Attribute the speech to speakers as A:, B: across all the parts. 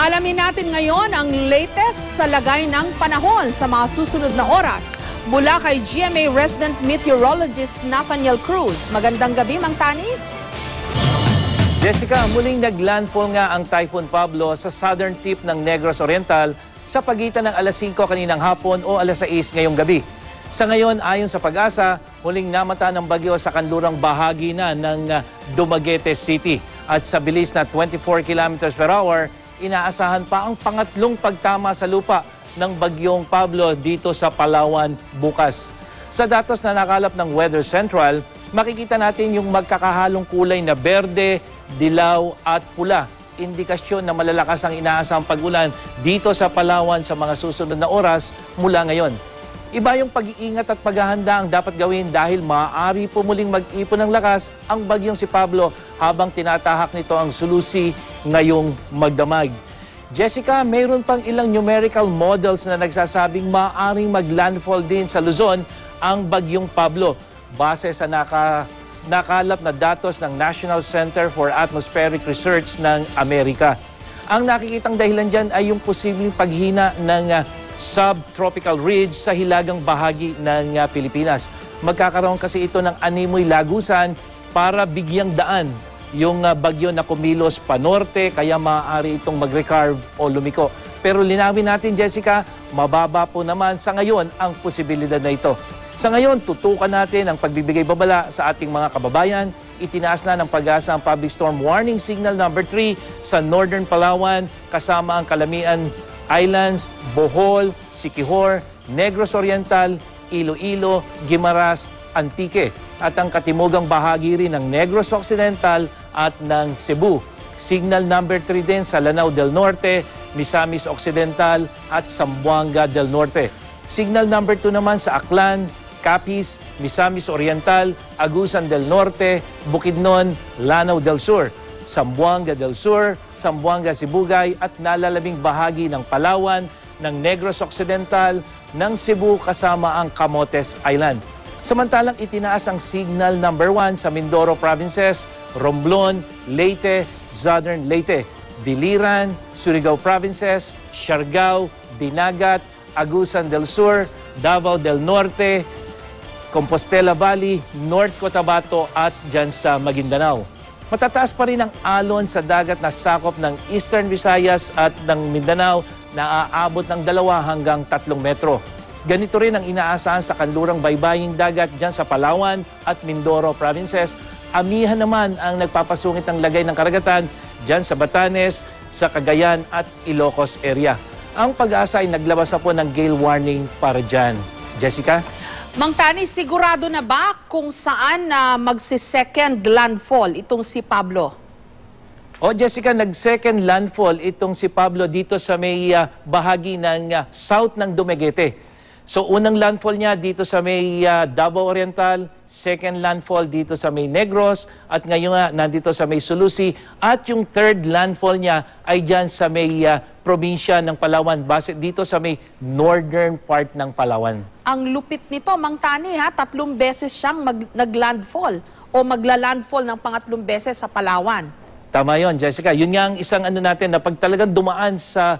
A: Alamin natin ngayon ang latest sa lagay ng panahon sa mga susunod na oras. Mula kay GMA resident meteorologist Nathaniel Cruz. Magandang gabi, Mang Tani.
B: Jessica, muling naglandfall nga ang Typhoon Pablo sa southern tip ng Negros Oriental sa pagitan ng alas 5 kaninang hapon o alas 6 ngayong gabi. Sa ngayon, ayon sa Pag-asa, muling namata ng bagyo sa kanlurang bahagi na ng Dumaguete City. At sa bilis na 24 km/h, inaasahan pa ang pangatlong pagtama sa lupa ng bagyong Pablo dito sa Palawan bukas. Sa datos na nakalap ng Weather Central, makikita natin yung magkakahalong kulay na berde, dilaw at pula. Indikasyon na malalakas ang inaasahang pag-ulan dito sa Palawan sa mga susunod na oras mula ngayon. Iba yung pag-iingat at paghahanda ang dapat gawin dahil maaari po muling mag-ipon ng lakas ang bagyong si Pablo habang tinatahak nito ang Sulusi ngayong magdamag. Jessica, mayroon pang ilang numerical models na nagsasabing maaaring mag-landfall din sa Luzon ang bagyong Pablo base sa nakalap na datos ng National Center for Atmospheric Research ng Amerika. Ang nakikitang dahilan dyan ay yung posibleng paghina ng subtropical ridge sa hilagang bahagi ng Pilipinas. Magkakaroon kasi ito ng animoy lagusan para bigyang daan yung bagyo na kumilos panorte, kaya maaari itong mag-recarve o lumiko. Pero linawin natin, Jessica, mababa po naman sa ngayon ang posibilidad na ito. Sa ngayon, tutukan natin ang pagbibigay babala sa ating mga kababayan. Itinaas na ng Pag-asa ang Public Storm Warning Signal number 3 sa Northern Palawan kasama ang Calamian Islands, Bohol, Siquijor, Negros Oriental, Iloilo, Guimaras, Antique at ang katimugang bahagi rin ng Negros Occidental at ng Cebu. Signal number 3 din sa Lanao del Norte, Misamis Occidental at Zamboanga del Norte. Signal number 2 naman sa Aklan, Capiz, Misamis Oriental, Agusan del Norte, Bukidnon, Lanao del Sur, Zamboanga del Sur, Zamboanga Sibugay at nalalabing bahagi ng Palawan, ng Negros Occidental, ng Cebu kasama ang Camotes Island. Samantalang itinaas ang signal number 1 sa Mindoro Provinces, Romblon, Leyte, Southern Leyte, Biliran, Surigao Provinces, Siargao, Dinagat, Agusan del Sur, Davao del Norte, Compostela Valley, North Cotabato at dyan sa Maguindanao. Matataas pa rin ang alon sa dagat na sakop ng Eastern Visayas at ng Mindanao na aabot ng 2 hanggang 3 metro. Ganito rin ang inaasahan sa kanlurang baybaying dagat dyan sa Palawan at Mindoro Provinces. Amihan naman ang nagpapasungit ng lagay ng karagatan dyan sa Batanes, sa Cagayan at Ilocos area. Ang Pag-asa ay naglabas na po ng gale warning para dyan. Jessica?
A: Mang Tani, sigurado na ba kung saan magsi-second landfall itong si Pablo?
B: Jessica, nag-second landfall itong si Pablo dito sa may bahagi ng south ng Dumaguete. So unang landfall niya dito sa may Davao Oriental, second landfall dito sa may Negros, at ngayon nga nandito sa may Sulusi, at yung third landfall niya ay dyan sa may probinsya ng Palawan, base dito sa may northern part ng Palawan.
A: Ang lupit nito, Mang Tani, 3 beses siyang nag-landfall o magla-landfall ng pangatlong beses sa Palawan.
B: Tama yon, Jessica. Yun nga ang isang natin na pag talagang dumaan sa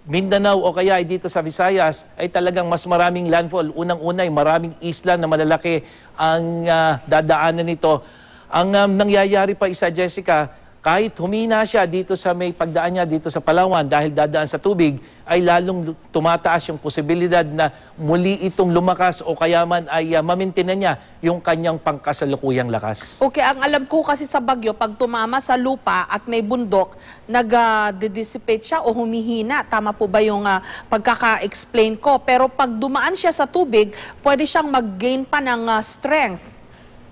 B: Mindanao o kaya ay dito sa Visayas ay talagang mas maraming landfall. Unang-una ay maraming isla na malalaki ang dadaanan nito. Ang nangyayari pa isa, Jessica, kahit humina siya dito sa may pagdaan niya dito sa Palawan dahil dadaan sa tubig, ay lalong tumataas yung posibilidad na muli itong lumakas o kaya man ay mamintinan niya yung kanyang pangkasalukuyang lakas.
A: Okay, ang alam ko kasi sa bagyo, pag tumama sa lupa at may bundok, nag-dissipate siya o humihina. Tama po ba yung pagkaka-explain ko? Pero pag dumaan siya sa tubig, pwede siyang mag-gain pa ng strength.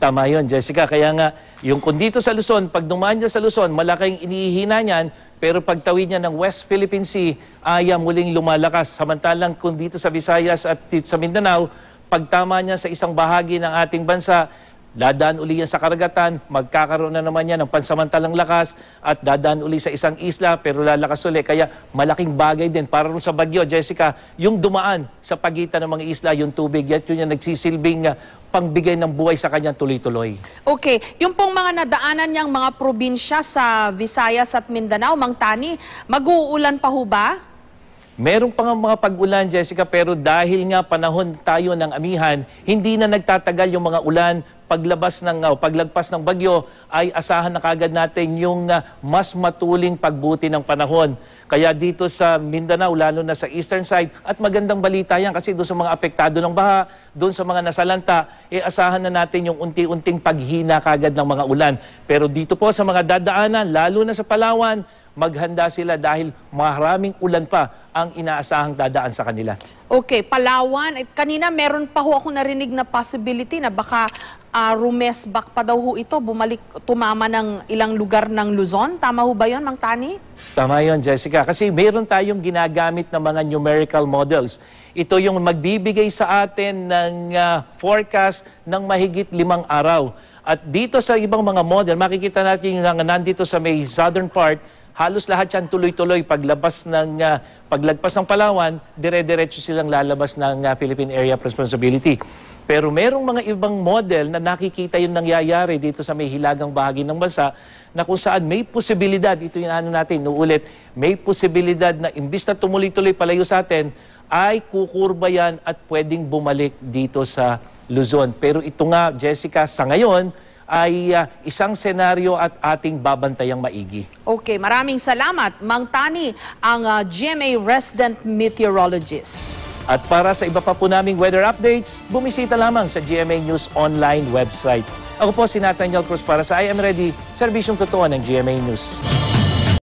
B: Tama yun, Jessica. Kaya nga, yung kung dito sa Luzon, pag dumaan niya sa Luzon, malaking inihina niyan, pero pagtawid niya ng West Philippine Sea, ay muling lumalakas. Samantalang kung dito sa Visayas at sa Mindanao, pagtama niya sa isang bahagi ng ating bansa, dadaan uli yan sa karagatan, magkakaroon na naman yan ng pansamantalang lakas at dadaan uli sa isang isla pero lalakas uli. Kaya malaking bagay din para rin sa bagyo, Jessica, yung dumaan sa pagitan ng mga isla, yung tubig, yan yun yung nagsisilbing pangbigay ng buhay sa kanyang tuloy-tuloy.
A: Okay, yung pong mga nadaanan niyang mga probinsya sa Visayas at Mindanao, Mang Tani, mag-uulan pa ho ba?
B: Meron pa nga mga pag-ulan, Jessica, pero dahil nga panahon tayo ng amihan, hindi na nagtatagal yung mga ulan. Paglagpas ng bagyo ay asahan na kagad natin yung mas matuling pagbuti ng panahon. Kaya dito sa Mindanao, lalo na sa eastern side, at magandang balita yan kasi doon sa mga apektado ng baha, doon sa mga nasalanta, asahan na natin yung unti-unting paghina kagad ng mga ulan. Pero dito po sa mga dadaanan, lalo na sa Palawan, maghanda sila dahil maraming ulan pa ang inaasahang dadaan sa kanila.
A: Okay, Palawan. Kanina meron pa ho ako narinig na possibility na baka rumesbak pa daw ho ito, tumama ng ilang lugar ng Luzon. Tama ho ba yun, Mang Tani?
B: Tama yun, Jessica. Kasi meron tayong ginagamit na mga numerical models. Ito yung magbibigay sa atin ng forecast ng mahigit 5 araw. At dito sa ibang mga model, makikita natin yung nandito sa may southern part, halos lahat yan tuloy-tuloy. Paglagpas ng Palawan, dire-diretso silang lalabas ng Philippine Area of Responsibility. Pero merong mga ibang model na nakikita yung nangyayari dito sa may hilagang bahagi ng bansa na kung saan may posibilidad, ito yung ano natin, nuulit, may posibilidad na imbis na tumuloy-tuloy palayo sa atin, ay kukurba yan at pwedeng bumalik dito sa Luzon. Pero ito nga, Jessica, sa ngayon, ay isang senaryo at ating babantayang maigi.
A: Okay, maraming salamat, Mang Tani, ang GMA resident meteorologist.
B: At para sa iba pa po naming weather updates, bumisita lamang sa GMA News online website. Ako po si Nathaniel Cruz para sa I Am Ready, serbisyong totoo ng GMA News.